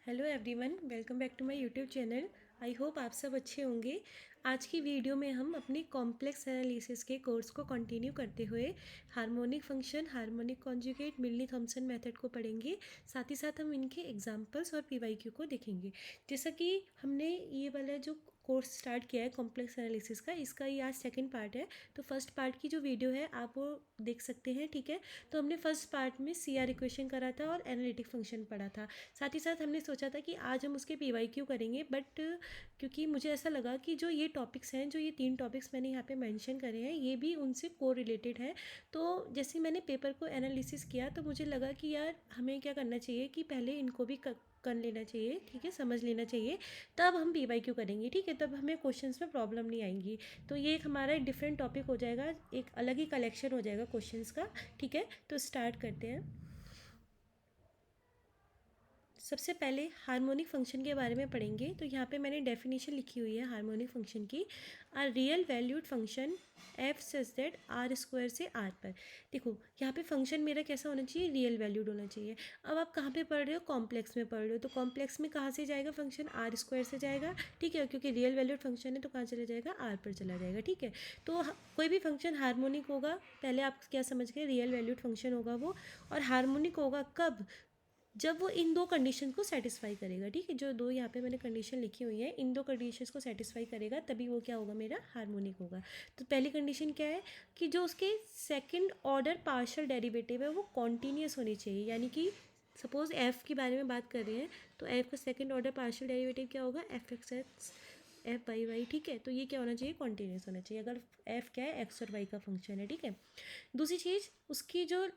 Hello everyone, welcome back to my YouTube channel. I hope आप सब अच्छे होंगे। आज की वीडियो में हम अपनी कॉम्प्लेक्स एनालिसिस के कोर्स को कंटिन्यू करते हुए हार्मोनिक फंक्शन, हार्मोनिक कॉन्जुगेट, मिलनी थॉम्सन मेथड को पढ़ेंगे। साथ ही साथ हम इनके एग्जांपल्स और पीवाईक्यू को देखेंगे। जैसा कि हमने ये वाला जो कोर्स स्टार्ट किया है कॉम्प्लेक्स एनालिसिस का, इसका ये आज सेकंड पार्ट है। तो फर्स्ट पार्ट की जो वीडियो है आप वो देख सकते हैं, ठीक है। तो हमने फर्स्ट पार्ट में CR इक्वेशन करा था और एनालिटिक फंक्शन पढ़ा था। साथ ही साथ हमने सोचा था कि आज हम उसके पीवाईक्यू करेंगे, बट क्योंकि मुझे ऐसा लगा कि जो ये टॉपिक्स हैं, जो ये 3 टॉपिक्स मैंने यहाँ पे मेंशन करे हैं, ये भी उनसे को रिलेटेड है। तो जैसे मैंने पेपर को एनालिसिस किया तो मुझे लगा कि यार हमें क्या करना चाहिए कि पहले इनको भी कर लेना चाहिए, ठीक है, समझ लेना चाहिए, तब हम पीवाईक्यू करेंगे, ठीक है। तब हमें क्वेश्चंस में प्रॉब्लम नहीं आएंगी। तो ये एक हमारा डिफरेंट टॉपिक हो जाएगा, एक अलग ही कलेक्शन हो जाएगा क्वेश्चंस का, ठीक है। तो स्टार्ट करते हैं। सबसे पहले हार्मोनिक फंक्शन के बारे में पढ़ेंगे। तो यहाँ पे मैंने डेफिनेशन लिखी हुई है हार्मोनिक फंक्शन की। A real valued function F such that R square से आर पर। देखो यहाँ पे फंक्शन मेरा कैसा होना चाहिए, रियल वैल्यूड होना चाहिए। अब आप कहाँ पे पढ़ रहे हो, कॉम्प्लेक्स में पढ़ रहे हो। तो कॉम्प्लेक्स में कहाँ से जाएगा फंक्शन, आर स्क्वायर से जाएगा, ठीक है, क्योंकि रियल वैल्यूड फंक्शन है तो कहाँ चला जाएगा, आर पर चला जाएगा, ठीक है। तो कोई भी फंक्शन हार्मोनिक होगा, पहले आप क्या समझ गए, रियल वैल्यूड फंक्शन होगा वो। और हार्मोनिक होगा कब, जब वो इन दो कंडीशन को सेटिस्फाई करेगा, ठीक है। जो दो यहाँ पे मैंने कंडीशन लिखी हुई है, इन दो कंडीशंस को सेटिस्फाई करेगा तभी वो क्या होगा, मेरा हार्मोनिक होगा। तो पहली कंडीशन क्या है कि जो उसके सेकंड ऑर्डर पार्शियल डेरिवेटिव है वो कॉन्टीन्यूस होनी चाहिए। यानी कि सपोज एफ़ के बारे में बात कर रहे हैं तो एफ़ का सेकंड ऑर्डर पार्शियल डेरिवेटिव क्या होगा, f x x f y y, ठीक है। तो ये क्या होना चाहिए, कॉन्टीन्यूस होना चाहिए, अगर एफ क्या है, एक्स और वाई का फंक्शन है, ठीक है। दूसरी चीज़, उसकी जो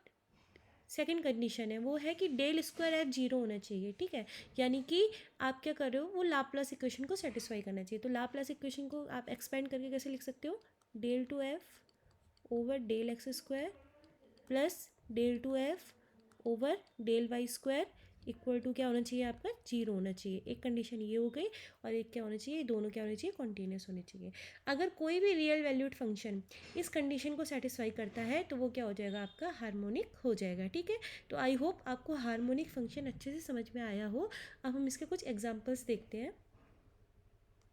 सेकंड कंडीशन है वो है कि डेल स्क्वायर एफ जीरो होना चाहिए, ठीक है। यानी कि आप क्या कर रहे हो, वो लाप्लास इक्वेशन को सेटिस्फाई करना चाहिए। तो लाप्लास इक्वेशन को आप एक्सपेंड करके कैसे लिख सकते हो, del two f over del x square plus del two f over del y square equal to क्या होना चाहिए, आपका जीरो होना चाहिए। एक कंडीशन ये हो गई, और एक क्या होना चाहिए, दोनों क्या होने चाहिए, कॉन्टीन्यूस होने चाहिए। अगर कोई भी रियल वैल्यूड फंक्शन इस कंडीशन को सेटिस्फाई करता है तो वो क्या हो जाएगा, आपका हार्मोनिक हो जाएगा, ठीक है। तो आई होप आपको हार्मोनिक फंक्शन अच्छे से समझ में आया हो। अब हम इसके कुछ एग्जाम्पल्स देखते हैं।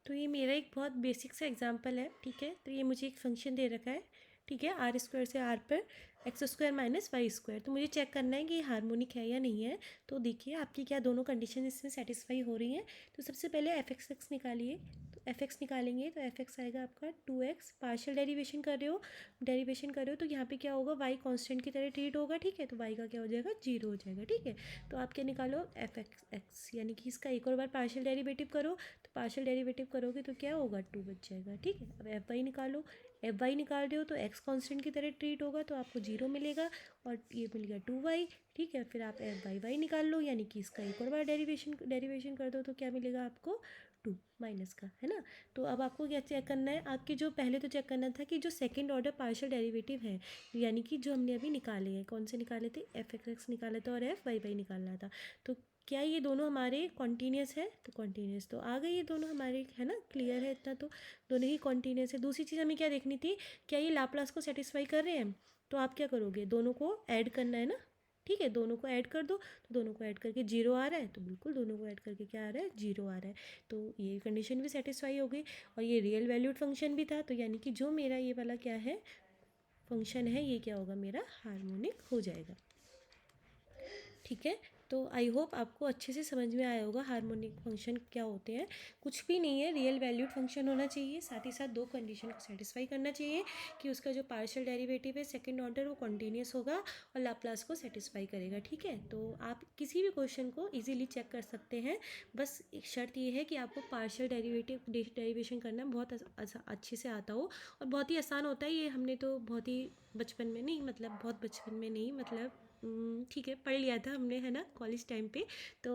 तो ये मेरा एक बहुत बेसिक सा एग्जांपल है, ठीक है। तो ये मुझे एक फंक्शन दे रखा है, ठीक है, आर स्क्वायर से आर पर x square minus y square. तो मुझे चेक करना है कि ये हार्मोनिक है या नहीं है। तो देखिए आपकी क्या दोनों कंडीशन इसमें सेटिस्फाई हो रही हैं। तो सबसे पहले एफ एक्स एक्स निकालिए। तो एफ एक्स निकालेंगे तो एफ एक्स आएगा आपका 2x, पार्शियल डेरिवेशन कर रहे हो, तो यहाँ पे क्या होगा, वाई कांस्टेंट की तरह ट्रीट होगा, ठीक है। तो वाई का क्या हो जाएगा, जीरो हो जाएगा, ठीक है। तो आप क्या निकालो, एफ एक्स एक्स, यानी कि इसका एक और बार पार्शियल डेरिवेटिव करो। तो पार्शियल डेरिवेटिव करोगे तो क्या होगा, 2 बच जाएगा, ठीक है। अब एफ वाई निकालो, एफ वाई निकाल रहे हो तो एक्स कांस्टेंट की तरह ट्रीट होगा तो आपको जीरो मिलेगा, और ये मिल गया 2y, ठीक है। फिर आप एफ वाई वाई निकाल लो, यानी कि इसका एक और बार डेरिवेशन कर दो तो क्या मिलेगा आपको, 2 माइनस का, है ना। तो अब आपको क्या चेक करना है, आपके जो पहले तो चेक करना था कि जो सेकंड ऑर्डर पार्शियल डेरिवेटिव है, यानी कि जो हमने अभी निकाले हैं, कौन से निकाले थे, एफ एक्स एक्स निकाला था और एफ वाई वाई निकालना था। तो क्या ये दोनों हमारे कॉन्टीन्यूस है, तो कॉन्टीन्यूस तो आ गई, ये दोनों हमारे, है ना, क्लियर है इतना। तो दोनों ही कॉन्टीन्यूस है। दूसरी चीज़ हमें क्या देखनी थी, क्या ये लाप्लास को सेटिस्फाई कर रहे हैं। तो आप क्या करोगे, दोनों को ऐड करना है ना, ठीक है, दोनों को ऐड कर दो। तो दोनों को ऐड करके जीरो आ रहा है, तो बिल्कुल दोनों को ऐड करके क्या आ रहा है, जीरो आ रहा है। तो ये कंडीशन भी सेटिस्फाई हो गई, और ये रियल वैल्यूड फंक्शन भी था। तो यानी कि जो मेरा ये वाला क्या है, फंक्शन है, ये क्या होगा, मेरा हार्मोनिक हो जाएगा, ठीक है। तो आई होप आपको अच्छे से समझ में आया होगा हार्मोनिक फंक्शन क्या होते हैं। कुछ भी नहीं है, रियल वैल्यूड फंक्शन होना चाहिए, साथ ही साथ दो कंडीशन को सेटिस्फाई करना चाहिए कि उसका जो पार्शियल डेरिवेटिव है सेकंड ऑर्डर वो कॉन्टीन्यूस होगा और लाप्लास को सेटिस्फाई करेगा, ठीक है। तो आप किसी भी क्वेश्चन को ईजिली चेक कर सकते हैं। बस एक शर्त ये है कि आपको पार्शियल डेरिवेशन करना बहुत अच्छे से आता हो, और बहुत ही आसान होता है ये। हमने तो बहुत ही बचपन में नहीं, मतलब बहुत बचपन में नहीं, मतलब ठीक है, पढ़ लिया था हमने, है ना, कॉलेज टाइम पे। तो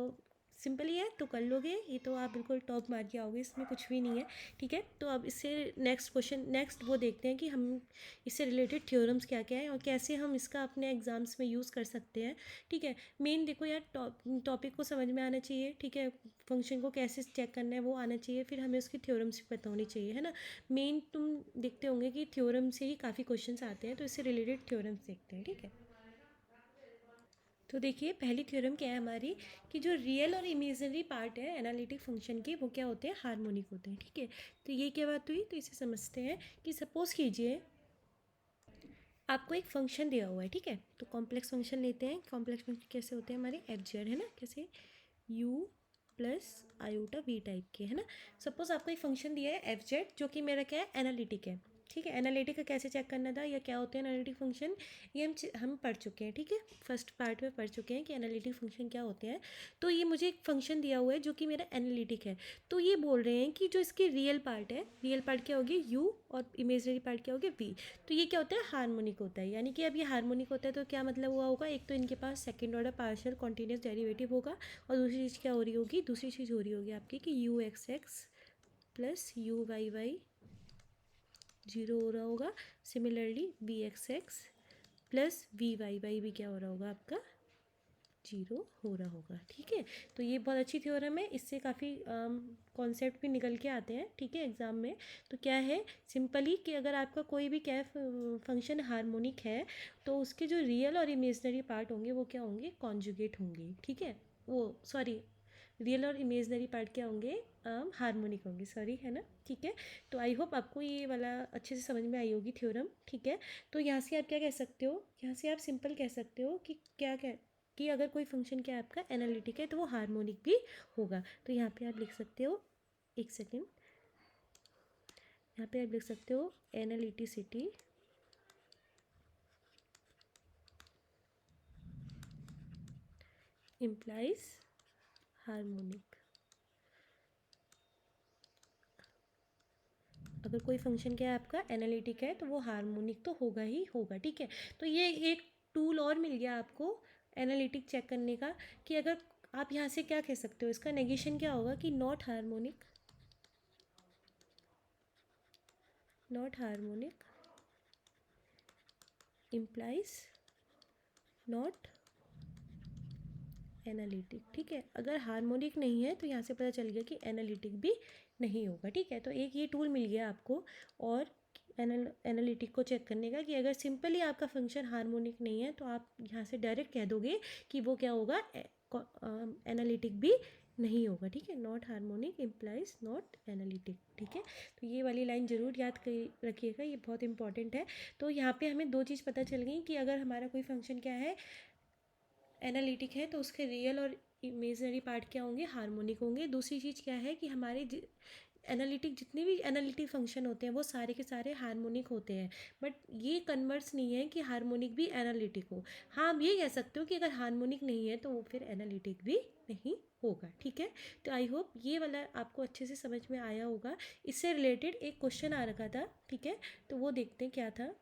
सिंपल ही है, तो कर लोगे ये, तो आप बिल्कुल टॉप मार के आओगे, इसमें कुछ भी नहीं है, ठीक है। तो अब इससे नेक्स्ट क्वेश्चन, नेक्स्ट वो देखते हैं कि हम इससे रिलेटेड थ्योरम्स क्या क्या है और कैसे हम इसका अपने एग्जाम्स में यूज़ कर सकते हैं, ठीक है। मेन देखो यार, टॉपिक को समझ में आना चाहिए, ठीक है, फंक्शन को कैसे चेक करना है वो आना चाहिए, फिर हमें उसकी थ्योरम्स भी पता होनी चाहिए, है ना। मेन तुम देखते होंगे कि थ्योरम से ही काफ़ी क्वेश्चन आते हैं, तो इससे रिलेटेड थ्योरम्स देखते हैं, ठीक है। तो देखिए पहली थ्योरम क्या है हमारी कि जो रियल और इमेजिनरी पार्ट है एनालिटिक फंक्शन के वो क्या होते हैं, हार्मोनिक होते हैं। ठीक है, तो ये क्या बात हुई, तो इसे समझते हैं कि सपोज कीजिए आपको एक फंक्शन दिया हुआ है। ठीक है, तो कॉम्प्लेक्स फंक्शन लेते हैं। कॉम्प्लेक्स फंक्शन कैसे होते हैं हमारे, एफ जेड है ना, कैसे u plus iota v type के, है ना। सपोज आपको एक फंक्शन दिया है एफ जेड जो कि मेरा क्या है, एनालिटिक है। ठीक है, एनालिटिक का कैसे चेक करना था या क्या होते हैं एनालिटिक फंक्शन, ये हम पढ़ चुके हैं। ठीक है, फर्स्ट पार्ट में पढ़ चुके हैं कि एनालिटिक फंक्शन क्या होते हैं। तो ये मुझे एक फंक्शन दिया हुआ है जो कि मेरा एनालिटिक है। तो ये बोल रहे हैं कि जो इसकी रियल पार्ट है, रियल पार्ट क्या होगी u और इमेजनरी पार्ट क्या होगी v। तो ये क्या होता है, हार्मोनिक होता है। यानी कि अब ये हार्मोनिक होता है तो क्या मतलब हुआ होगा, एक तो इनके पास second order partial continuous derivative होगा और दूसरी चीज़ क्या हो रही होगी, दूसरी चीज़ हो रही होगी आपकी कि u x x plus u y y zero हो रहा होगा। Similarly v x x plus v y y भी क्या हो रहा होगा आपका, जीरो हो रहा होगा। ठीक है, तो ये बहुत अच्छी थ्योरम है, इससे काफ़ी कॉन्सेप्ट भी निकल के आते हैं। ठीक है, एग्जाम में तो क्या है सिंपली कि अगर आपका कोई भी क्या फंक्शन हार्मोनिक है तो उसके जो रियल और इमेजनरी पार्ट होंगे वो क्या होंगे, कॉन्जुगेट होंगे। ठीक है, वो सॉरी, रियल और इमेजनरी पार्ट क्या होंगे, हार्मोनिक होंगे, सॉरी, है ना। ठीक है, तो आई होप आपको ये वाला अच्छे से समझ में आई होगी थ्योरम। ठीक है, तो यहाँ से आप क्या कह सकते हो, यहाँ से आप सिंपल कह सकते हो कि क्या क्या कि अगर कोई फंक्शन क्या है आपका एनालिटिक है तो वो हार्मोनिक भी होगा। तो यहाँ पे आप लिख सकते हो, एक सेकेंड, यहाँ पे आप लिख सकते हो एनालिटिसिटी इम्प्लाइज हार्मोनिक। अगर कोई फंक्शन क्या है आपका एनालिटिक है तो वो हार्मोनिक तो होगा ही होगा। ठीक है, तो ये एक टूल और मिल गया आपको एनालिटिक चेक करने का कि अगर आप यहाँ से क्या कह सकते हो, इसका नेगेशन क्या होगा कि not harmonic, not harmonic implies not analytic. ठीक है, अगर हार्मोनिक नहीं है तो यहाँ से पता चल गया कि एनालिटिक भी नहीं होगा। ठीक है, तो एक ये टूल मिल गया आपको और एनालिटिक को चेक करने का कि अगर सिंपली आपका फंक्शन हार्मोनिक नहीं है तो आप यहाँ से डायरेक्ट कह दोगे कि वो क्या होगा, एनालिटिक भी नहीं होगा। ठीक है, not harmonic implies not analytic. ठीक है, तो ये वाली लाइन ज़रूर याद रखिएगा, ये बहुत इंपॉर्टेंट है। तो यहाँ पे हमें दो चीज़ पता चल गई कि अगर हमारा कोई फंक्शन क्या है एनालिटिक है तो उसके रियल और इमेजनरी पार्ट क्या होंगे, हार्मोनिक होंगे। दूसरी चीज़ क्या है कि हमारे एनालिटिक जितने भी एनालिटिक फंक्शन होते हैं वो सारे के सारे हार्मोनिक होते हैं, बट ये कन्वर्स नहीं है कि हार्मोनिक भी एनालिटिक हो। हाँ, आप ये कह सकते हो कि अगर हार्मोनिक नहीं है तो वो फिर एनालिटिक भी नहीं होगा। ठीक है, तो आई होप ये वाला आपको अच्छे से समझ में आया होगा। इससे रिलेटेड एक क्वेश्चन आ रखा था। ठीक है, तो वो देखते हैं क्या था।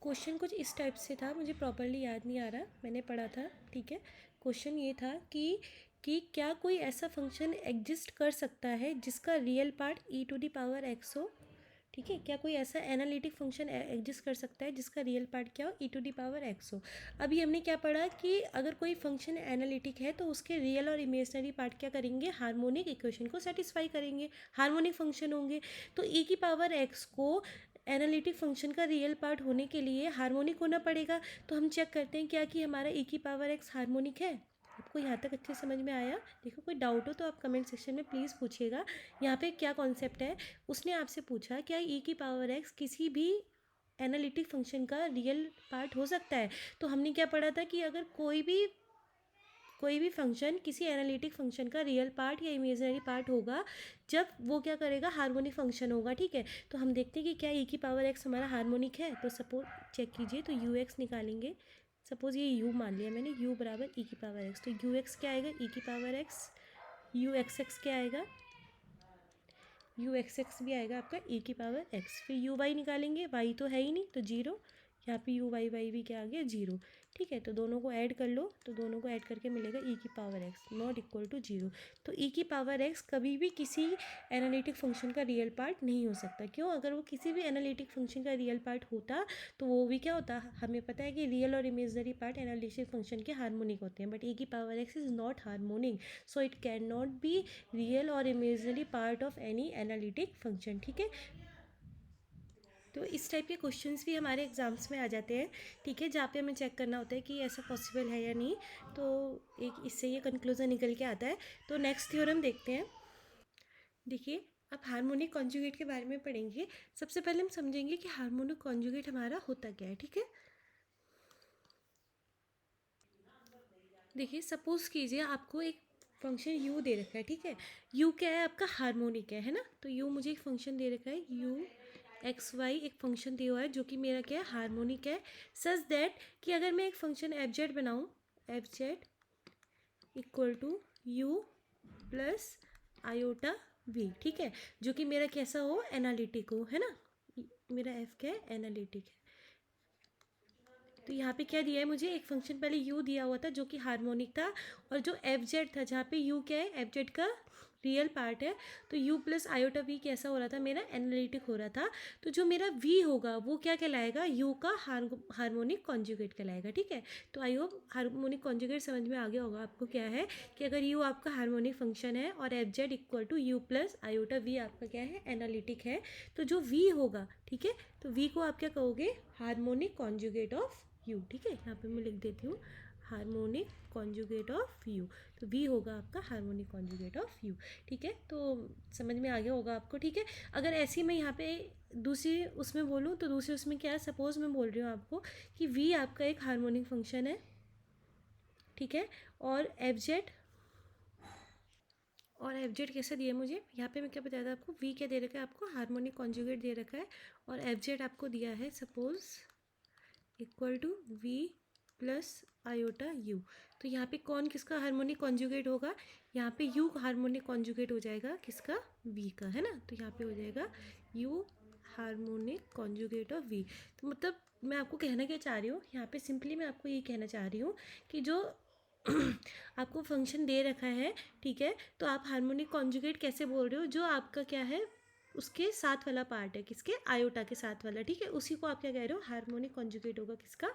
क्वेश्चन कुछ इस टाइप से था, मुझे प्रॉपरली याद नहीं आ रहा, मैंने पढ़ा था। ठीक है, क्वेश्चन ये था कि क्या कोई ऐसा फंक्शन एग्जिस्ट कर सकता है जिसका real part e to the power x हो। ठीक है, क्या कोई ऐसा एनालिटिक फंक्शन एग्जिस्ट कर सकता है जिसका रियल पार्ट क्या हो, ई टू दी पावर एक्स हो। अभी हमने क्या पढ़ा कि अगर कोई फंक्शन एनालिटिक है तो उसके रियल और इमेजनरी पार्ट क्या करेंगे, हार्मोनिक इक्वेशन को सेटिस्फाई करेंगे, हार्मोनिक फंक्शन होंगे। तो ई की पावर एक्स को एनालिटिक फंक्शन का रियल पार्ट होने के लिए हार्मोनिक होना पड़ेगा। तो हम चेक करते हैं क्या कि हमारा ई की पावर एक्स हार्मोनिक है। आपको यहाँ तक अच्छे समझ में आया। देखो कोई डाउट हो तो आप कमेंट सेक्शन में प्लीज़ पूछिएगा। यहाँ पे क्या कॉन्सेप्ट है, उसने आपसे पूछा क्या ई की पावर एक्स किसी भी एनालिटिक फंक्शन का रियल पार्ट हो सकता है। तो हमने क्या पढ़ा था कि अगर कोई भी फंक्शन किसी एनालिटिक फंक्शन का रियल पार्ट या इमेजिनरी पार्ट होगा जब वो क्या करेगा, हार्मोनिक फंक्शन होगा। ठीक है, तो हम देखते हैं कि क्या ई की पावर एक्स हमारा हार्मोनिक है। तो सपोज चेक कीजिए, तो यू एक्स निकालेंगे। सपोज ये यू मान लिया मैंने, यू बराबर ई की पावर एक्स, तो यू एक्स क्या आएगा, ई की power x, you x x क्या आएगा, यू एक्स एक्स भी आएगा आपका ई की पावर एक्स। फिर यू वाई निकालेंगे, वाई तो है ही नहीं तो जीरो, यहाँ पे यू वाई वाई भी क्या आ गया, जीरो। ठीक है, तो दोनों को ऐड कर लो, तो दोनों को ऐड करके मिलेगा ई की power x not equal to zero. तो ई की पावर एक्स कभी भी किसी एनालिटिक फंक्शन का रियल पार्ट नहीं हो सकता। क्यों, अगर वो किसी भी एनालिटिक फंक्शन का रियल पार्ट होता तो वो भी क्या होता, हमें पता है कि रियल और इमेजनरी पार्ट एनालिटिक फंक्शन के हार्मोनिक होते हैं, बट ई की power X is not harmonic, so it can not be real और imaginary part of any analytic function. ठीक है, तो इस टाइप के क्वेश्चंस भी हमारे एग्ज़ाम्स में आ जाते हैं, ठीक है, जहाँ पे हमें चेक करना होता है कि ऐसा पॉसिबल है या नहीं। तो एक इससे ये कंक्लूजन निकल के आता है। तो नेक्स्ट थ्योरम देखते हैं। देखिए, अब हार्मोनिक कॉन्जुगेट के बारे में पढ़ेंगे। सबसे पहले हम समझेंगे कि हार्मोनिक कॉन्जुगेट हमारा होता क्या है, ठीक है। देखिए, सपोज कीजिए आपको एक फंक्शन u दे रखा है, ठीक है। u क्या है आपका, हार्मोनिक है ना। तो u मुझे एक फंक्शन दे रखा है, u एक्स वाई एक फंक्शन दिया हुआ है जो कि मेरा क्या है, हार्मोनिक है। सच दैट कि अगर मैं एक फंक्शन एफ जेड बनाऊँ, f z equal to u plus iota v, ठीक है, जो कि मेरा कैसा हो, एनालिटिक हो, है ना। मेरा f क्या है, एनालिटिक है। तो यहाँ पे क्या दिया है मुझे, एक फंक्शन पहले u दिया हुआ था जो कि हार्मोनिक था, और जो एफ जेड था जहाँ पे u क्या है, एफ जेड का रियल पार्ट है। तो u प्लस आयोटा v कैसा हो रहा था, मेरा एनालिटिक हो रहा था। तो जो मेरा v होगा वो क्या कहलाएगा, u का हार्मोनिक कॉन्जुगेट कहलाएगा, ठीक है। तो आई होप हार्मोनिक कॉन्जुगेट समझ में आ गया होगा आपको। क्या है कि अगर u आपका हार्मोनिक फंक्शन है और f z equal to u plus iota v आपका क्या है, एनालिटिक है, तो जो v होगा, ठीक है, तो v को आप क्या कहोगे, हार्मोनिक कॉन्जुगेट ऑफ u, ठीक है। यहाँ पे मैं लिख देती हूँ हार्मोनिक कॉन्जुगेट ऑफ u। तो v होगा आपका हार्मोनिक कॉन्जुगेट ऑफ u, ठीक है। तो समझ में आ गया होगा आपको, ठीक है। अगर ऐसी मैं यहाँ पे दूसरी उसमें बोलूँ तो दूसरी उसमें क्या है, सपोज मैं बोल रही हूँ आपको कि v आपका एक हार्मोनिक फंक्शन है, ठीक है, और एफ जेड, और एफ जेड कैसे दिया मुझे, यहाँ पे मैं क्या बताया था आपको, v क्या दे रखा है आपको, हार्मोनिक कॉन्जुगेट दे रखा है, और एफ जेड आपको दिया है suppose equal to v plus iota u। तो यहाँ पे कौन किसका हार्मोनिक कॉन्जुगेट होगा, यहाँ पे u हार्मोनिक कॉन्जुगेट हो जाएगा किसका, v का, है ना। तो यहाँ पे हो जाएगा u harmonic conjugate of v। तो मतलब मैं आपको कहना क्या चाह रही हूँ यहाँ पे, सिंपली मैं आपको ये कहना चाह रही हूँ कि जो आपको फंक्शन दे रखा है, ठीक है, तो आप हार्मोनिक कॉन्जुगेट कैसे बोल रहे हो, जो आपका क्या है, उसके साथ वाला पार्ट है, किसके, आयोटा के साथ वाला, ठीक है, उसी को आप क्या कह रहे हो, हार्मोनिक कॉन्जुगेट होगा किसका,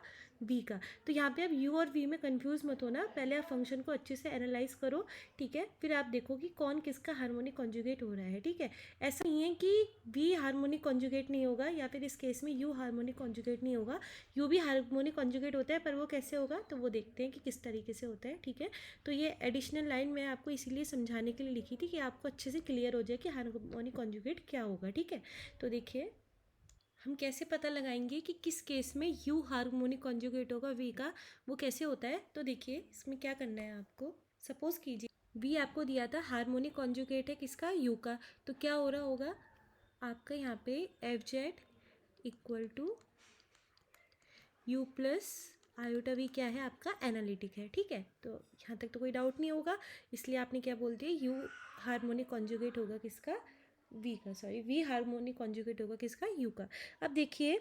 v का। तो यहाँ पे आप u और v में कंफ्यूज मत होना, पहले आप फंक्शन को अच्छे से एनालाइज करो, ठीक है, फिर आप देखो कि कौन किसका हार्मोनिक कॉन्जुगेट हो रहा है, ठीक है। ऐसा नहीं है कि v हार्मोनिक कॉन्जुगेट नहीं होगा, या फिर इस केस में u हार्मोनिक कॉन्जुगेट नहीं होगा, u भी हार्मोनिक कॉन्जुगेट होता है, पर वो कैसे होगा तो वो देखते हैं कि किस तरीके से होता है, ठीक है। तो ये एडिशनल लाइन मैं आपको इसीलिए समझाने के लिए लिखी थी कि आपको अच्छे से क्लियर हो जाए कि हार्मोनिक कॉन्जुगेट क्या होगा, ठीक है। तो देखिए, हम कैसे पता लगाएंगे कि किस केस में u हार्मोनिक कॉन्जुगेट होगा v का, वो कैसे होता है। तो देखिए, इसमें क्या करना है आपको, सपोज कीजिए v आपको दिया था हार्मोनिक कॉन्जुगेट है किसका, u का। तो क्या हो रहा होगा आपका, यहाँ पे f z equal to u plus iota v क्या है आपका, एनालिटिक है, ठीक है। तो यहाँ तक तो कोई डाउट नहीं होगा, इसलिए आपने क्या बोल दिया, u हार्मोनिक कॉन्जुगेट होगा किसका, v का, सॉरी v हार्मोनिक कॉन्जुगेट होगा किसका, u का। अब देखिए,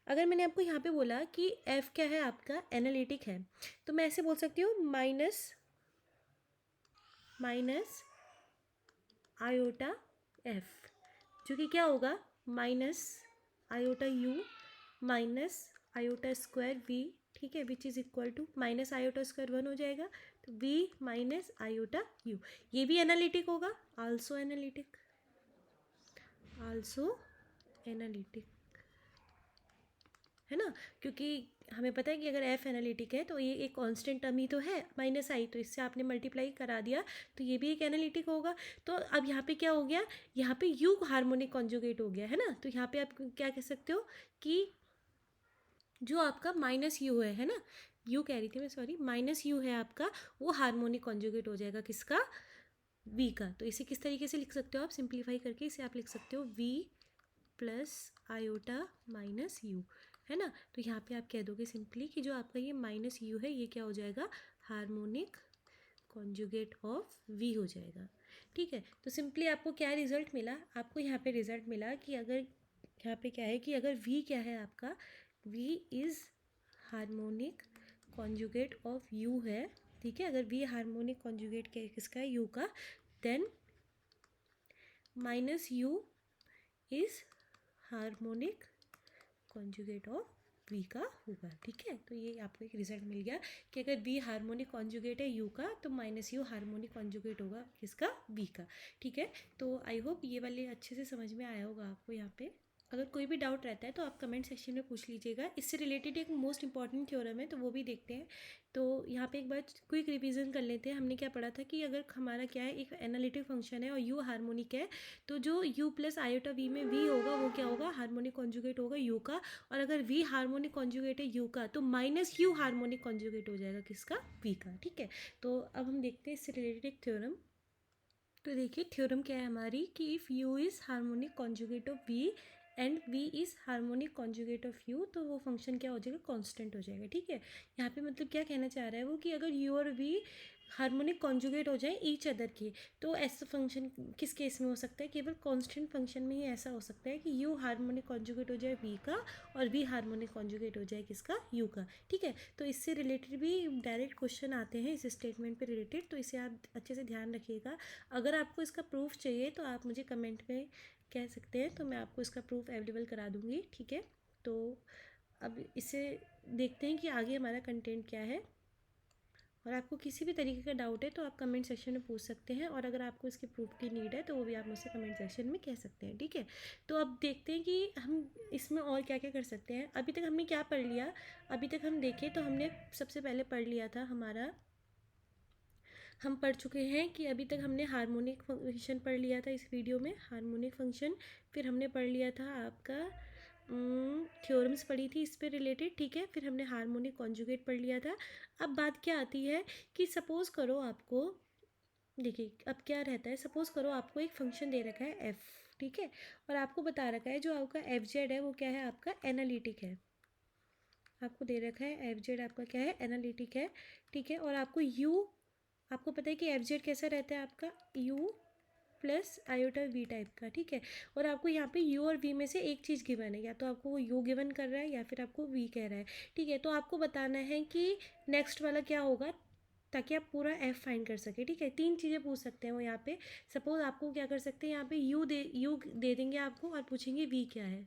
अगर मैंने आपको यहाँ पे बोला कि f क्या है आपका, एनालिटिक है, तो मैं ऐसे बोल सकती हूँ माइनस माइनस आयोटा f, जो कि क्या होगा, minus iota u minus iota square v, ठीक है, which is equal to minus iota square 1 हो जाएगा, तो v माइनस आयोटा u। ये भी एनालिटिक होगा, आल्सो एनालिटिक, आल्सो एनालिटिक, है ना। क्योंकि हमें पता है कि अगर f एनालिटिक है तो ये एक कांस्टेंट टर्म ही तो है, माइनस आई, तो इससे आपने मल्टीप्लाई करा दिया, तो ये भी एक एनालिटिक होगा। तो अब यहाँ पे क्या हो गया, यहाँ पे u हार्मोनिक कॉन्जुगेट हो गया, है ना। तो यहाँ पे आप क्या कह सकते हो कि जो आपका माइनस यू है ना, यू कह रही थी मैं, सॉरी, माइनस यू है आपका, वो हार्मोनिक कॉन्जुगेट हो जाएगा किसका, वी का। तो इसे किस तरीके से लिख सकते हो आप, सिंप्लीफाई करके इसे आप लिख सकते हो v plus iota minus u, है ना। तो यहाँ पे आप कह दोगे सिंपली कि जो आपका ये माइनस यू है ये क्या हो जाएगा, हार्मोनिक कॉन्जुगेट ऑफ वी हो जाएगा, ठीक है। तो सिंपली आपको क्या रिजल्ट मिला, आपको यहाँ पे रिजल्ट मिला कि अगर यहाँ पे क्या है कि अगर वी क्या है आपका, v is harmonic conjugate of u है, ठीक है। अगर वी हार्मोनिक कॉन्जुगेट किसका है, यू का, then minus u is harmonic conjugate of v का होगा, ठीक है। तो ये आपको एक रिजल्ट मिल गया कि अगर वी हार्मोनिक कॉन्जुगेट है यू का, तो माइनस यू हार्मोनिक कॉन्जुगेट होगा किसका, वी का, ठीक है। तो आई होप ये वाले अच्छे से समझ में आया होगा आपको यहाँ पे। अगर कोई भी डाउट रहता है तो आप कमेंट सेक्शन में पूछ लीजिएगा। इससे रिलेटेड एक मोस्ट इंपॉर्टेंट थ्योरम है, तो वो भी देखते हैं। तो यहाँ पे एक बार क्विक रिवीजन कर लेते हैं। हमने क्या पढ़ा था कि अगर हमारा क्या है, एक एनालिटिक फंक्शन है और यू हार्मोनिक है, तो जो यू प्लस आयोटा वी में वी होगा वो क्या होगा, हार्मोनिक कॉन्जुगेट होगा यू का। और अगर वी हार्मोनिक कॉन्जुगेट है यू का, तो माइनस यू हार्मोनिक कॉन्जुगेट हो जाएगा किसका, वी का। ठीक है, तो अब हम देखते हैं इससे रिलेटेड एक थ्योरम। तो देखिए थ्योरम क्या है हमारी, कि if u is harmonic conjugate of v and v is harmonic conjugate of u, तो वो फंक्शन क्या हो जाएगा, कांस्टेंट हो जाएगा। ठीक है, यहाँ पे मतलब क्या कहना चाह रहा है वो, कि अगर यू और वी हार्मोनिक कॉन्जुगेट हो जाए ईच अदर के, तो ऐसा फंक्शन किस केस में हो सकता है, केवल कांस्टेंट फंक्शन में ही ऐसा हो सकता है कि यू हार्मोनिक कॉन्जुगेट हो जाए वी का और वी हार्मोनिक कॉन्जुगेट हो जाए किसका, यू का। ठीक है, तो इससे रिलेटेड भी डायरेक्ट क्वेश्चन आते हैं इस स्टेटमेंट पे रिलेटेड, तो इसे आप अच्छे से ध्यान रखिएगा। अगर आपको इसका प्रूफ चाहिए तो आप मुझे कमेंट में कह सकते हैं, तो मैं आपको इसका प्रूफ अवेलेबल करा दूँगी। ठीक है, तो अब इसे देखते हैं कि आगे हमारा कंटेंट क्या है। और आपको किसी भी तरीके का डाउट है तो आप कमेंट सेक्शन में पूछ सकते हैं, और अगर आपको इसके प्रूफ की नीड है तो वो भी आप मुझसे कमेंट सेक्शन में कह सकते हैं। ठीक है, तो अब देखते हैं कि हम इसमें और क्या क्या कर सकते हैं। अभी तक हमने क्या पढ़ लिया, अभी तक हम देखें तो हमने सबसे पहले पढ़ लिया था हमारा, हम पढ़ चुके हैं कि अभी तक हमने हार्मोनिक फंक्शन पढ़ लिया था इस वीडियो में, हार्मोनिक फंक्शन। फिर हमने पढ़ लिया था आपका थ्योरम्स पढ़ी थी इस पे रिलेटेड। ठीक है, फिर हमने हार्मोनिक कॉन्जुगेट पढ़ लिया था। अब बात क्या आती है कि सपोज़ करो आपको, देखिए अब क्या रहता है, सपोज़ करो आपको एक फंक्शन दे रखा है एफ़। ठीक है, और आपको बता रखा है जो आपका एफ जेड है वो क्या है, आपका एनालिटिक है। आपको दे रखा है एफ जेड आपका क्या है, एनालिटिक है। ठीक है, और आपको यू, आपको पता है कि एफ जेड कैसा रहता है आपका, u plus iota v type का। ठीक है, और आपको यहाँ पे यू और वी में से एक चीज़ गिवन है, या तो आपको वो यू गिवन कर रहा है या फिर आपको वी कह रहा है। ठीक है, तो आपको बताना है कि नेक्स्ट वाला क्या होगा, ताकि आप पूरा एफ फाइंड कर सके। ठीक है, तीन चीज़ें पूछ सकते हैं वो यहाँ पे। सपोज आपको क्या कर सकते हैं, यहाँ पे यू दे देंगे आपको और पूछेंगे वी क्या है।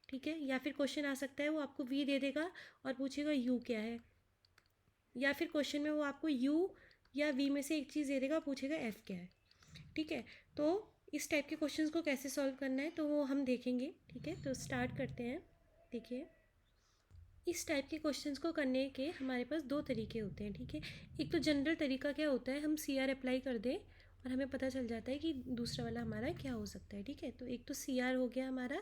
ठीक है, या फिर क्वेश्चन आ सकता है वो आपको वी दे देगा और पूछेगा यू क्या है, या फिर क्वेश्चन में वो आपको यू या वी में से एक चीज़ दे देगा, पूछेगा एफ़ क्या है। ठीक है, तो इस टाइप के क्वेश्चंस को कैसे सॉल्व करना है तो वो हम देखेंगे। ठीक है, तो स्टार्ट करते हैं। देखिए इस टाइप के क्वेश्चंस को करने के हमारे पास दो तरीके होते हैं। ठीक है, एक तो जनरल तरीका क्या होता है, हम सी आर अप्लाई कर दें और हमें पता चल जाता है कि दूसरा वाला हमारा क्या हो सकता है। ठीक है, तो एक तो सी आर हो गया हमारा।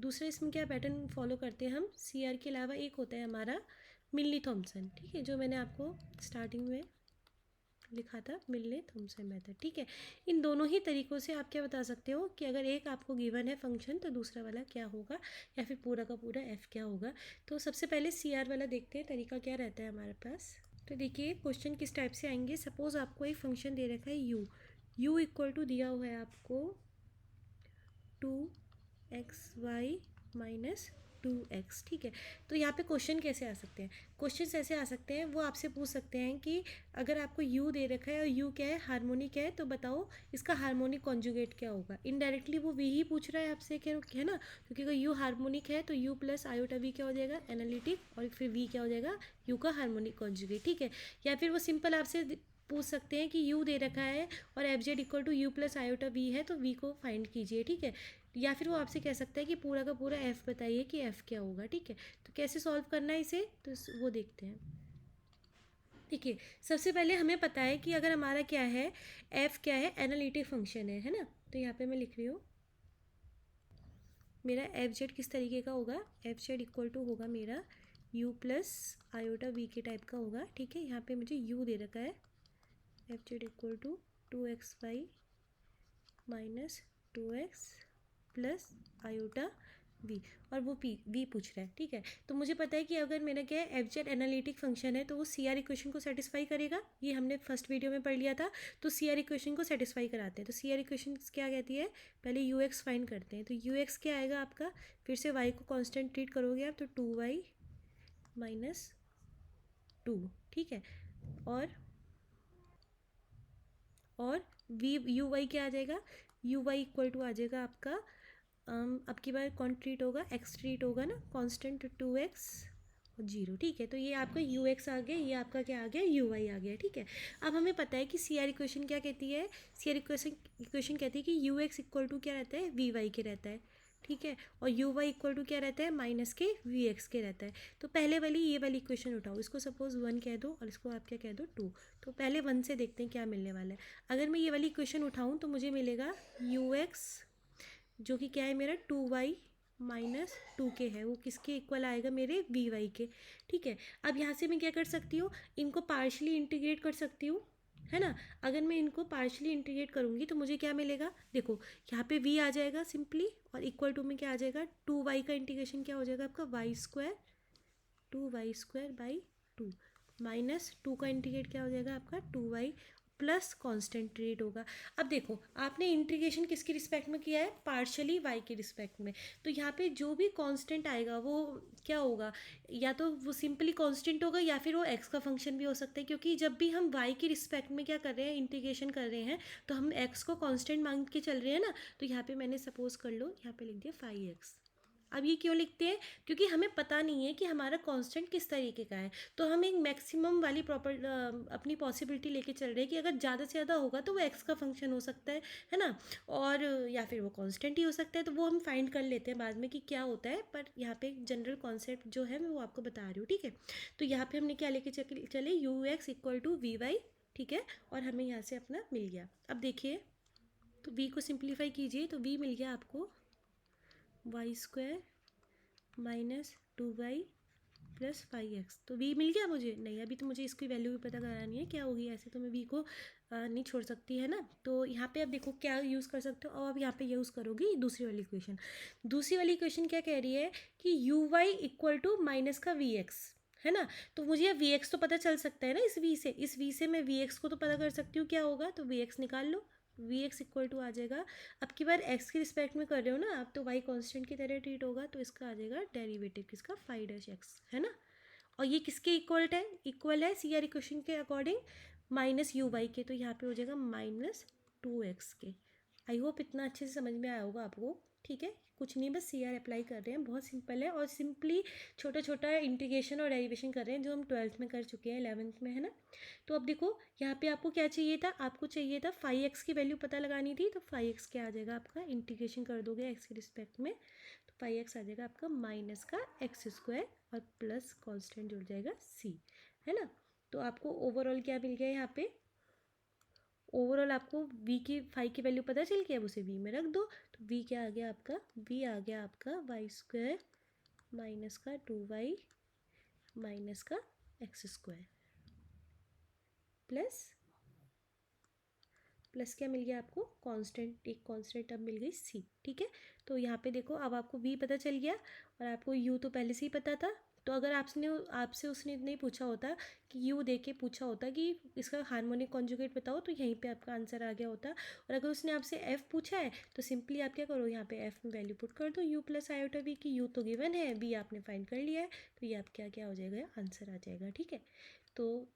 दूसरा इसमें क्या पैटर्न फॉलो करते हैं हम, सी आर के अलावा एक होता है हमारा मिल्ली थॉम्सन। ठीक है, जो मैंने आपको स्टार्टिंग में लिखा था, मिलने थॉम्सन मेथड। ठीक है, इन दोनों ही तरीक़ों से आप क्या बता सकते हो कि अगर एक आपको गिवन है फंक्शन तो दूसरा वाला क्या होगा, या फिर पूरा का पूरा एफ़ क्या होगा। तो सबसे पहले सी आर वाला देखते हैं तरीका क्या रहता है हमारे पास। तो देखिए क्वेश्चन किस टाइप से आएंगे, सपोज़ आपको एक फंक्शन दे रखा है यू इक्वल टू दिया हुआ है आपको 2xy माइनस 2x। ठीक है, तो यहाँ पे क्वेश्चन कैसे आ सकते हैं, क्वेश्चन ऐसे आ सकते हैं, वो आपसे पूछ सकते हैं कि अगर आपको u दे रखा है और u क्या है, हार्मोनिक है, तो बताओ इसका हार्मोनिक कॉन्जुगेट क्या होगा। इनडायरेक्टली वो v ही पूछ रहा है आपसे, क्या है ना, क्योंकि अगर u हार्मोनिक है तो u प्लस आयोटा v क्या हो जाएगा, एनालिटिक, और फिर v क्या हो जाएगा, u का हार्मोनिक कॉन्जुगेट। ठीक है, या फिर वो सिंपल आपसे पूछ सकते हैं कि u दे रखा है और f z equal to u plus iota v है, तो v को फाइंड कीजिए। ठीक है, या फिर वो आपसे कह सकता है कि पूरा का पूरा f बताइए कि f क्या होगा। ठीक है, तो कैसे सॉल्व करना है इसे, तो वो देखते हैं। देखिए सबसे पहले हमें पता है कि अगर हमारा क्या है, f क्या है, एनालिटिक फंक्शन है ना। तो यहाँ पे मैं लिख रही हूँ मेरा एफ जेड किस तरीके का होगा, एफ जेड इक्वल टू होगा मेरा u प्लस आयोटा वी के टाइप का होगा। ठीक है, यहाँ पे मुझे u दे रखा है, f z equal to 2xy minus 2x plus iota v, और वो वी पूछ रहा है। ठीक है, तो मुझे पता है कि अगर मेरा क्या है, एफ जेड एनालिटिक फंक्शन है तो वो सी आर इक्वेशन को सेटिस्फाई करेगा, ये हमने फर्स्ट वीडियो में पढ़ लिया था। तो सी आर इक्वेशन को सेटिस्फाई कराते हैं, तो सी आर इक्वेशन क्या कहती है, पहले यू एक्स फाइंड करते हैं। तो यू एक्स क्या आएगा आपका, फिर से वाई को कॉन्स्टेंट ट्रीट करोगे आप, तो 2y माइनस 2। ठीक है, और वी यू वाई क्या आ जाएगा, यू वाई इक्वल टू आ जाएगा आपका अब की बार कौन ट्रीट होगा, एक्स ट्रीट होगा ना, कांस्टेंट 2x और 0। ठीक है, तो ये आपका यू एक्स आ गया, ये आपका क्या आ गया, यू वाई आ गया। ठीक है, अब हमें पता है कि सी आर इक्वेशन क्या कहती है, सी आर इक्वेशन कहती है कि यू एक्स इक्वल टू क्या रहता है, वी वाई के रहता है। ठीक है, और यू वाई इक्वल टू क्या रहता है, माइनस के वी एक्स के रहता है। तो पहले वाली ये वाली इक्वेशन उठाओ, इसको सपोज 1 कह दो और इसको आप क्या कह दो 2। तो पहले 1 से देखते हैं क्या मिलने वाला है। अगर मैं ये वाली इक्वेशन उठाऊँ तो मुझे मिलेगा यू एक्स जो कि क्या है मेरा 2y माइनस 2k है, वो किसके इक्वल आएगा, मेरे वी वाई के। ठीक है, अब यहाँ से मैं क्या कर सकती हूँ, इनको पार्शली इंटीग्रेट कर सकती हूँ, है ना। अगर मैं इनको पार्शली इंटीग्रेट करूँगी तो मुझे क्या मिलेगा, देखो यहाँ पे v आ जाएगा सिंपली, और इक्वल टू में क्या आ जाएगा 2y का इंटीग्रेशन क्या हो जाएगा आपका Y square, 2y² by 2 minus 2 का इंटीग्रेट क्या हो जाएगा आपका 2y प्लस कॉन्स्टेंट रेट होगा। अब देखो आपने इंटीग्रेशन किसके रिस्पेक्ट में किया है, पार्शली y के रिस्पेक्ट में। तो यहाँ पे जो भी कांस्टेंट आएगा वो क्या होगा, या तो वो सिंपली कांस्टेंट होगा या फिर वो x का फंक्शन भी हो सकता है, क्योंकि जब भी हम y के रिस्पेक्ट में क्या कर रहे हैं, इंटीग्रेशन कर रहे हैं, तो हम x को कांस्टेंट मान के चल रहे हैं ना। तो यहाँ पे मैंने सपोज कर लो यहाँ पे लिख दिया 5x। अब ये क्यों लिखते हैं, क्योंकि हमें पता नहीं है कि हमारा कांस्टेंट किस तरीके का है, तो हम एक मैक्सिमम वाली अपनी पॉसिबिलिटी लेके चल रहे हैं कि अगर ज़्यादा से ज़्यादा होगा तो वो एक्स का फंक्शन हो सकता है ना, और या फिर वो कांस्टेंट ही हो सकता है। तो वो हम फाइंड कर लेते हैं बाद में कि क्या होता है, पर यहाँ पे एक जनरल कॉन्सेप्ट जो है मैं वो आपको बता रही हूँ। ठीक है, तो यहाँ पे हमने क्या लेके चले u x equal to v y, ठीक है, और हमें यहाँ से अपना मिल गया। अब देखिए, तो v को सिंप्लीफाई कीजिए तो v मिल गया आपको y² minus 2y plus 5x। तो v मिल गया मुझे, नहीं अभी तो मुझे इसकी वैल्यू भी पता करानी है क्या होगी, ऐसे तो मैं v को नहीं छोड़ सकती है ना। तो यहाँ पे अब देखो क्या यूज़ कर सकते हो, और अब यहाँ पे यूज़ करोगी दूसरी वाली इक्वेशन। दूसरी वाली इक्वेशन क्या कह रही है कि u y equal to minus का वी एक्स, है ना। तो मुझे वी एक्स तो पता चल सकता है ना इस वी से मैं वी एक्स को तो पता कर सकती हूँ क्या होगा, तो वी एक्स निकाल लो, वी एक्स इक्वल टू आ जाएगा, अब की बार एक्स के रिस्पेक्ट में कर रहे हो ना आप, तो वाई कांस्टेंट की तरह ट्रीट होगा, तो इसका आ जाएगा डेरिवेटिव किसका 5-x, है ना। और ये किसके इक्वल है सी आर इक्वेशन के अकॉर्डिंग, माइनस यू वाई के, तो यहाँ पे हो जाएगा -2x के। आई होप इतना अच्छे से समझ में आया होगा आपको। ठीक है, कुछ नहीं, बस सी आर अप्लाई कर रहे हैं, बहुत सिंपल है, और सिंपली छोटा छोटा इंटीग्रेशन और डेरिवेशन कर रहे हैं जो हम 12th में कर चुके हैं, 11th में, है ना। तो अब देखो यहाँ पे आपको क्या चाहिए था, आपको चाहिए था 5x की वैल्यू पता लगानी थी, तो 5x क्या आ जाएगा आपका, इंटीग्रेशन कर दोगे x के रिस्पेक्ट में, तो 5x आ जाएगा आपका माइनस का x² और प्लस कांस्टेंट जुड़ जाएगा c, है ना। तो आपको ओवरऑल क्या मिल गया यहाँ पे, ओवरऑल आपको v की 5 की वैल्यू पता चल गया, अब उसे v में रख दो, तो v क्या आ गया आपका, v आ गया आपका y² माइनस का 2y माइनस का x² प्लस प्लस क्या मिल गया आपको, कांस्टेंट, एक कांस्टेंट अब मिल गई c। ठीक है, तो यहाँ पे देखो अब आपको v पता चल गया, और आपको u तो पहले से ही पता था। तो अगर आपसे उसने नहीं पूछा होता कि u दे के पूछा होता कि इसका हार्मोनिक कॉन्जुगेट बताओ, तो यहीं पे आपका आंसर आ गया होता। और अगर उसने आपसे f पूछा है तो सिंपली आप क्या करो, यहाँ पे f में वैल्यू पुट कर दो u प्लस आयोटा v की, u तो गिवन है, v आपने फाइंड कर लिया है, तो ये आप क्या क्या हो जाएगा, आंसर आ जाएगा। ठीक है, तो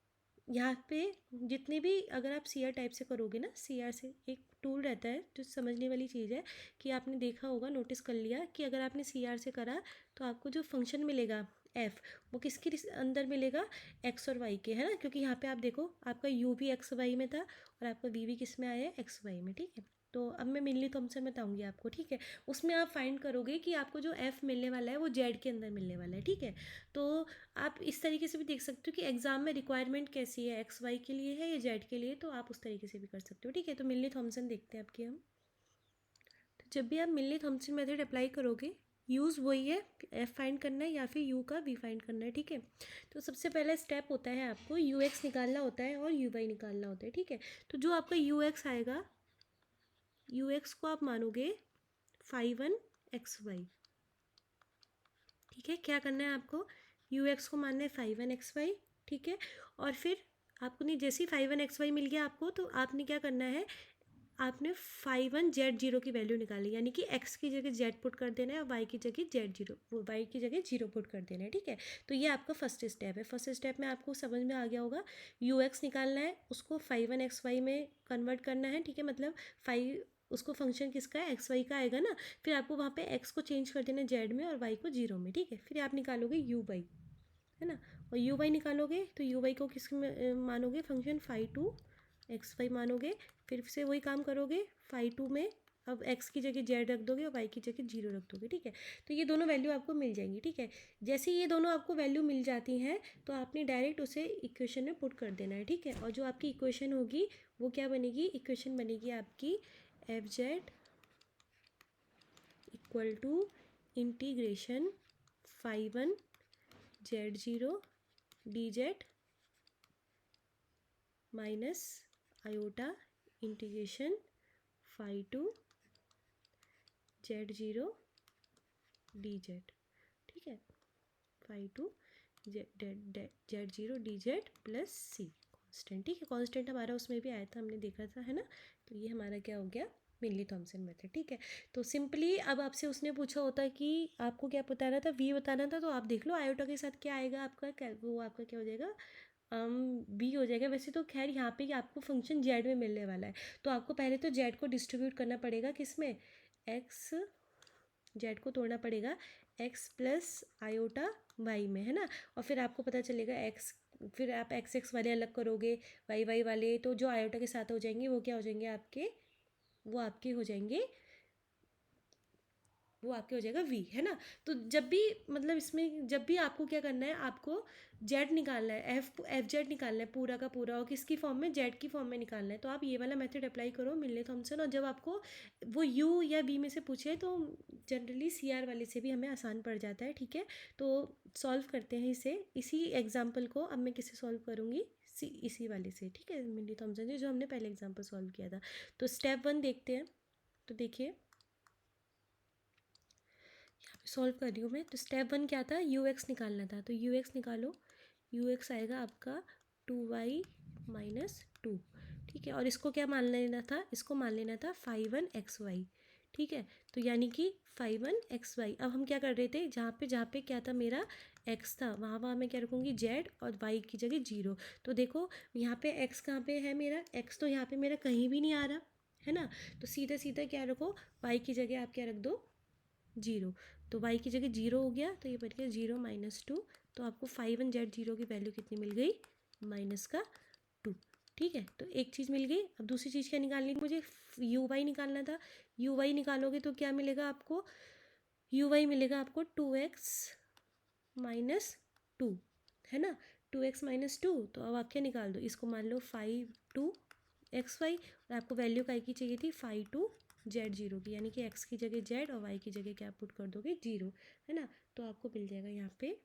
यहाँ पे जितने भी अगर आप सी आर टाइप से करोगे ना, सी आर से एक टूल रहता है जो समझने वाली चीज़ है, कि आपने देखा होगा, नोटिस कर लिया कि अगर आपने सी आर से करा तो आपको जो फंक्शन मिलेगा एफ, वो किसके अंदर मिलेगा, एक्स और वाई के, है ना। क्योंकि यहाँ पे आप देखो आपका यू भी एक्स वाई में था और आपका वी भी किस में आया है, एक्स वाई में। ठीक है, तो अब मैं मिलनी थॉमसन बताऊंगी आपको। ठीक है, उसमें आप फाइंड करोगे कि आपको जो एफ़ मिलने वाला है वो जेड के अंदर मिलने वाला है। ठीक है, तो आप इस तरीके से भी देख सकते हो कि एग्जाम में रिक्वायरमेंट कैसी है, एक्स वाई के लिए है या जेड के लिए, तो आप उस तरीके से भी कर सकते हो। ठीक है, तो मिलनी थॉमसन देखते हैं आपकी हम। तो जब भी आप मिलनी थॉमसन मेथड अप्लाई करोगे, यूज़ वही है, एफ फाइंड करना है या फिर यू का वी फाइंड करना है। ठीक है, तो सबसे पहला स्टेप होता है आपको यू एक्स निकालना होता है और यू वाई निकालना होता है। ठीक है, तो जो आपका यू एक्स आएगा, यू एक्स को आप मानोगे 5-1 xy। ठीक है, क्या करना है आपको, यू एक्स को मानना है 5-1 xy। ठीक है, और फिर आपको नहीं, जैसे ही 5-1 xy मिल गया आपको, तो आपने क्या करना है, आपने 5-1 z0 की वैल्यू निकाली, यानी कि x की जगह z पुट कर देना है और y की जगह z0, वो y की जगह 0 पुट कर देना है। ठीक है, तो ये आपका फर्स्ट स्टेप है। फर्स्ट स्टेप में आपको समझ में आ गया होगा, यू एक्स निकालना है, उसको 5-1 xy में कन्वर्ट करना है। ठीक है, मतलब 5 उसको फंक्शन किसका है, एक्स वाई का आएगा ना, फिर आपको वहाँ पे एक्स को चेंज कर देना है जेड में और वाई को 0 में। ठीक है, फिर आप निकालोगे यू वाई, है ना, और यू वाई निकालोगे तो यू वाई को किस में मानोगे, फंक्शन 5-2 xy मानोगे, फिर से वही काम करोगे, 5-2 में अब x की जगह z रख दोगे और y की जगह 0 रख दोगे, ठीक है। तो ये दोनों वैल्यू आपको मिल जाएंगी, ठीक है। जैसे ये दोनों आपको वैल्यू मिल जाती हैं तो आपने डायरेक्ट उसे इक्वेशन में पुट कर देना है, ठीक है। और जो आपकी इक्वेशन होगी वो क्या बनेगी, इक्वेशन बनेगी आपकी f z equal to integration phi one z zero d z minus iota integration phi two z zero d z, ठीक है। Phi two z zero d z plus c constant, ठीक है। कॉन्स्टेंट हमारा उसमें भी आया था, हमने देखा था, है ना। तो ये हमारा क्या हो गया, मिनली थॉमसन मेथड, ठीक है। तो सिंपली अब आपसे उसने पूछा होता कि आपको क्या बताना था, वी बताना था, तो आप देख लो आयोटा के साथ क्या आएगा आपका, वो आपका क्या हो जाएगा, बी हो जाएगा। वैसे तो खैर यहाँ पे आपको फंक्शन जेड में मिलने वाला है, तो आपको पहले तो जेड को डिस्ट्रीब्यूट करना पड़ेगा, किस में, एक्स, जेड को तोड़ना पड़ेगा एक्स प्लस आयोटा वाई में, है ना। और फिर आपको पता चलेगा एक्स, फिर आप एक्स एक्स वाले अलग करोगे, वाई वाई वाले, तो जो आयोटा के साथ हो जाएंगे वो क्या हो जाएंगे आपके, वो आपके हो जाएंगे, वो आपके हो जाएगा वी, है ना। तो जब भी मतलब इसमें जब भी आपको क्या करना है, आपको जेड निकालना है, एफ जेड निकालना है पूरा का पूरा, और किसकी फॉर्म में, जेड की फॉर्म में निकालना है। तो आप ये वाला मेथड अप्लाई करो मिलने थॉमसन, और जब आपको वो यू या बी में से पूछे तो जनरली सी आर वाले से भी हमें आसान पड़ जाता है, ठीक है। तो सॉल्व करते हैं इसे, इसी एग्जाम्पल को अब मैं किसे सॉल्व करूँगी, इसी वाले से, ठीक है, मिलनी थॉमसन से, जो हमने पहले एग्जाम्पल सॉल्व किया था। तो स्टेप 1 देखते हैं। तो देखिए सॉल्व कर रही हूँ मैं। तो स्टेप 1 क्या था, यू एक्स निकालना था, तो यू एक्स निकालो। यू एक्स आएगा आपका 2y माइनस 2, ठीक है। और इसको क्या मान लेना था, इसको मान लेना था फाई वन एक्स वाई, ठीक है। तो यानी कि फाई वन एक्स वाई, अब हम क्या कर रहे थे, जहाँ पे क्या था मेरा x था, वहाँ मैं क्या रखूँगी z, और y की जगह 0। तो देखो यहाँ पे x कहाँ पे है मेरा, x तो यहाँ पे मेरा कहीं भी नहीं आ रहा, है ना। तो सीधा सीधा क्या रखो, y की जगह आप क्या रख दो, 0। तो y की जगह 0 हो गया, तो ये बन गया 0 माइनस 2। तो आपको फाई वन जेड जीरो की वैल्यू कितनी मिल गई, माइनस का 2, ठीक है। तो एक चीज़ मिल गई। अब दूसरी चीज़ क्या निकालनी, मुझे यू वाई निकालना था। यू वाई निकालोगे तो क्या मिलेगा आपको, यू वाई मिलेगा आपको 2x माइनस 2, है ना। 2x माइनस 2, तो अब आप क्या निकाल दो, इसको मान लो फाइव टू एक्स वाई, और आपको वैल्यू काय की चाहिए थी, फाइव टू जेड जीरो की, यानी कि x की जगह z और y की जगह क्या पुट कर दोगे, 0, है ना। तो आपको मिल जाएगा यहाँ पे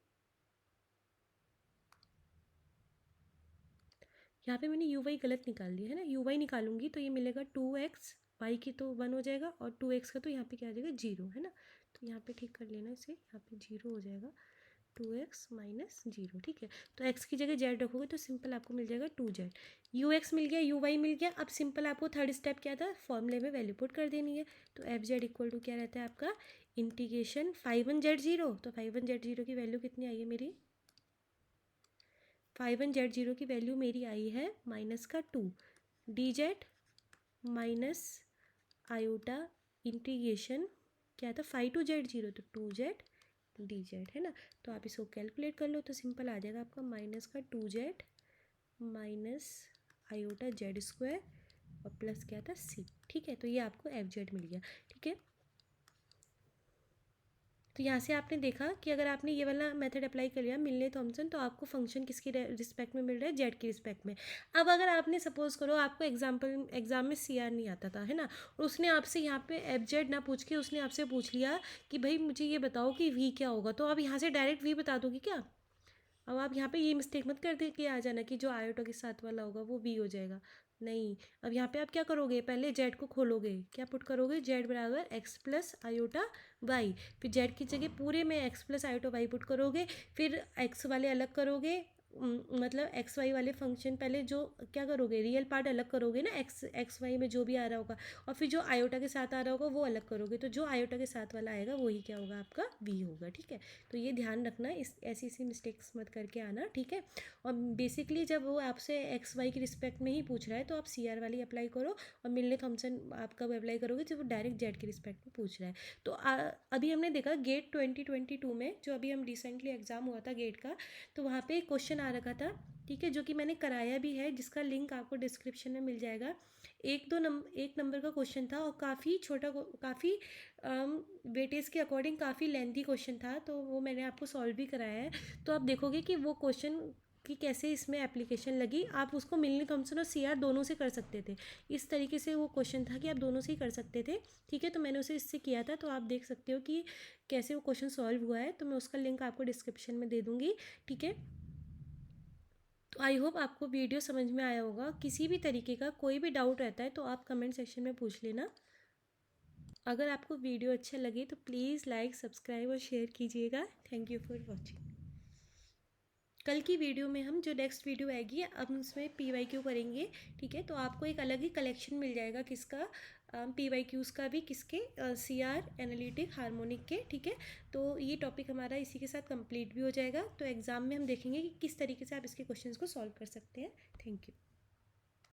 मैंने यू वाई गलत निकाल दिया, है ना। यू वाई निकालूंगी तो ये मिलेगा 2x, वाई की तो 1 हो जाएगा, और 2x का तो यहाँ पे क्या आ जाएगा 0, है ना। तो यहाँ पे ठीक कर लेना इसे, यहाँ पे 0 हो जाएगा, 2x माइनस 0, ठीक है। तो x की जगह z रखोगे तो सिंपल आपको मिल जाएगा 2z। यू एक्स मिल गया, यू वाई मिल गया। अब सिंपल आपको थर्ड स्टेप क्या था, फॉर्मूले में वैल्यू पुट कर देनी है। तो एफ जेड इक्वल टू क्या रहता है आपका, integration five one Z zero. तो फाइव वन जेड जीरो की वैल्यू कितनी आई है मेरी, फाइव वन जेड जीरो की वैल्यू मेरी आई है माइनस का 2 D z minus iota integration क्या था, फाइव टू जेड जीरो, तो 2z डी जेड, है ना। तो आप इसको कैलकुलेट कर लो तो सिंपल आ जाएगा आपका माइनस का 2z minus iota Z square और प्लस क्या था सी, ठीक है। तो ये आपको एफ जेड मिल गया, ठीक है। तो यहाँ से आपने देखा कि अगर आपने ये वाला मेथड अप्लाई कर लिया मिलने थॉमसन, तो आपको फंक्शन किसकी रिस्पेक्ट में मिल रहा है, जेड की रिस्पेक्ट में। अब अगर आपने सपोज करो आपको एग्जाम में सी आर नहीं आता था, है ना, और उसने आपसे यहाँ पे एफ जेड ना पूछ के उसने आपसे पूछ लिया कि भाई मुझे ये बताओ कि वी क्या होगा, तो आप यहाँ से डायरेक्ट वी बता दोगे क्या। अब आप यहाँ पे ये मिस्टेक मत कर दे कि आ जाना कि जो आयोटा के साथ वाला होगा वो वी हो जाएगा, नहीं। अब यहाँ पे आप क्या करोगे, पहले जेड को खोलोगे, क्या पुट करोगे, जेड बराबर एक्स प्लस आयोटा वाई, फिर जेड की जगह पूरे में x plus iota y put करोगे, फिर एक्स वाले अलग करोगे, मतलब एक्स वाई वाले फंक्शन पहले जो क्या करोगे, रियल पार्ट अलग करोगे ना, एक्स वाई में जो भी आ रहा होगा, और फिर जो आयोटा के साथ आ रहा होगा वो अलग करोगे, तो जो आयोटा के साथ वाला आएगा वही क्या होगा आपका वी होगा, ठीक है। तो ये ध्यान रखना, इस ऐसी मिस्टेक्स मत करके आना, ठीक है। और बेसिकली जब वो आपसे एक्स वाई की रिस्पेक्ट में ही पूछ रहा है तो आप सी आर वाली अप्लाई करो, और मिलने थॉमसन आप कब अप्लाई करोगे जब वो डायरेक्ट जेड की रिस्पेक्ट में पूछ रहा है। तो अभी हमने देखा गेट 2022 में, जो अभी हम रिसेंटली एग्ज़ाम हुआ था गेट का, तो वहाँ पे क्वेश्चन आ रखा था, ठीक है, जो कि मैंने कराया भी है, जिसका लिंक आपको डिस्क्रिप्शन में मिल जाएगा। एक नंबर का क्वेश्चन था और काफ़ी छोटा, काफ़ी वेटेज के अकॉर्डिंग काफ़ी लेंथी क्वेश्चन था, तो वो मैंने आपको सॉल्व भी कराया है। तो आप देखोगे कि वो क्वेश्चन कि कैसे इसमें एप्लीकेशन लगी। आप उसको मिलनी थॉमसन और सीआर दोनों से कर सकते थे। इस तरीके से वो क्वेश्चन था कि आप दोनों से ही कर सकते थे, ठीक है। तो मैंने उसे इससे किया था, तो आप देख सकते हो कि कैसे वो क्वेश्चन सॉल्व हुआ है। तो मैं उसका लिंक आपको डिस्क्रिप्शन में दे दूँगी, ठीक है। तो आई होप आपको वीडियो समझ में आया होगा। किसी भी तरीके का कोई भी डाउट रहता है तो आप कमेंट सेक्शन में पूछ लेना। अगर आपको वीडियो अच्छा लगे तो प्लीज़ लाइक, सब्सक्राइब और शेयर कीजिएगा। Thank you for watching. कल की वीडियो में हम जो नेक्स्ट वीडियो आएगी अब हम उसमें PYQ करेंगे, ठीक है। तो आपको एक अलग ही कलेक्शन मिल जाएगा, किसका, PYQs का भी, किसके, CR, एनालिटिक, हार्मोनिक के, ठीक है। तो ये टॉपिक हमारा इसी के साथ कंप्लीट भी हो जाएगा। तो एग्ज़ाम में हम देखेंगे कि किस तरीके से आप इसके क्वेश्चंस को सॉल्व कर सकते हैं। Thank you.